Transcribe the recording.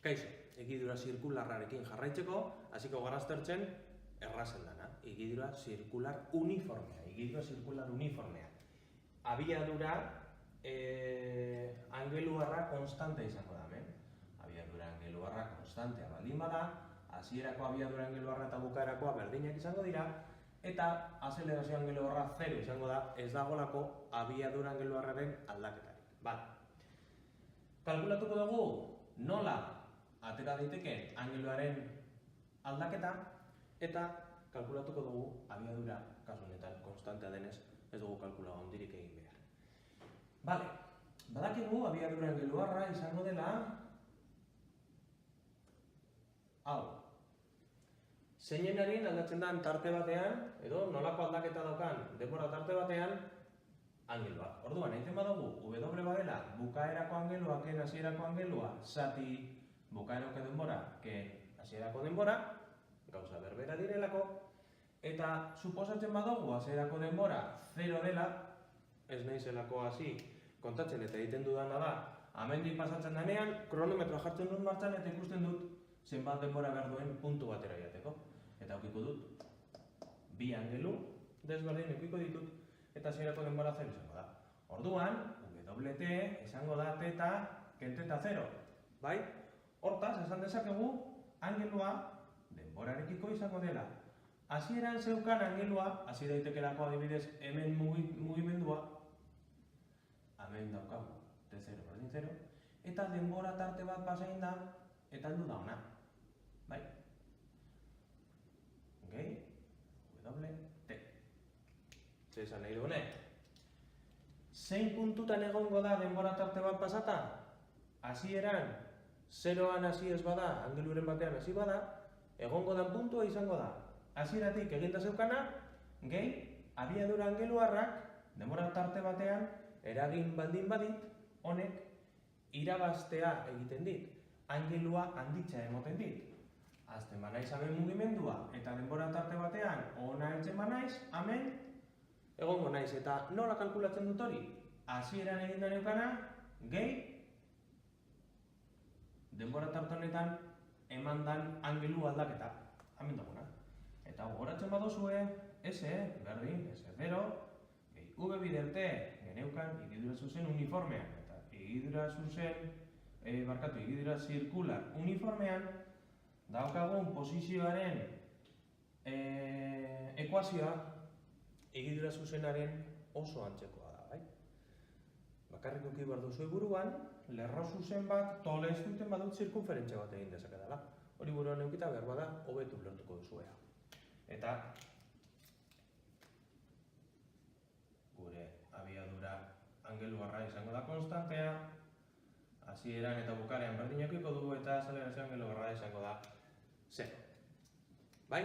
Kaixo, egidura zirkularrarekin jarraitzeko, hasiko gara aztertzen errazen dana. Egidura zirkular uniformea. Abiadura angeluarra konstante izango da, hemen. Abiadura angeluarra konstantea baldin bada, hasierako abiadura angeluarra eta bukaerakoa berdinak izango dira, eta azelerazio angeluarra 0 izango da, ez dagolako abiadura angeluarraren aldaketarik. Kalkulatuko dugu nola atera daiteke angeluaren aldaketa, eta kalkulatuko dugu abiadura, kasu honetan, konstantea denez, ez dugu kalkula handirik egin behar. Badakigu abiadura angeluarra izango dela hau. Zeinenaren aldatzen den tarte batean, edo nolako aldaketa daukan denbora tarte batean, angeluak. Orduan, egiten badugu, W badela, bukaerako angelua, ken hasierako angelua, zati bukaerako denbora, ken hasierako denbora, gauza berbera direlako, eta suposatzen badugu, hasierako denbora 0 dela, ez naizelako hasi kontatzen eta egiten dudana da, amendik pasatzen denean, kronometroa jartzen dut martxan eta ikusten dut zenbat denbora behar duen puntu batera jateko. Eta aukiko dut, bi angelu desberdin aukiko ditut, eta hasierako denbora 0 izango da. Orduan, WT izango da teta ken teta 0. Bai? Hortaz, esan dezakegu, angelua denborarekiko izango dela. Hasieran zeukan angelua, hasi daitekelako adibidez hemen mugimendua, hemen daukagu T0 berdin 0, eta denbora tarte bat pasain da, eta heldu da ona. Bai? WT. Zer esan nahi du honek? Zein puntutan egongo da denbora tarte bat pasata? Hasieran, 0an hasi ez bada, angeluren batean hasi bada, egongo den puntua izango da. Hasieratik eginda zeukana, gehi abiadura angeluarrak denbora tarte batean eragin baldin badit, honek irabaztea egiten dit, angelua handitzea emoten dit. Azten banaiz hemen mugimendua eta denbora tarte batean ona heltzen banaiz, hemen egongo naiz. Eta nola kalkulatzen dut hori? Hasieran egin da neukana, gehi denbora tarte honetan eman dan angelu aldaketa. Hemen duguna. Eta gogoratzen baduzue, S, berdin, S0, gehi V biderte, geneukan egidura zuzen uniformean. Eta egidura zirkular uniformean, daukagun posizioaren ekuazioa egidura zuzenaren oso antzekoa da, bai? Bakarrik eduki behar duzue buruan, lerro zuzen bat tole ez duten badut zirkunferentzia bat egin dezaketala. Hori buruan eukita behar bada, hobetu lertuko duzuea. Eta gure abiadura angeluarra izango da konstantea, hasieran eta bukarean berdinakiko dugu, eta azelerazio angeluarra izango da 0. Bai?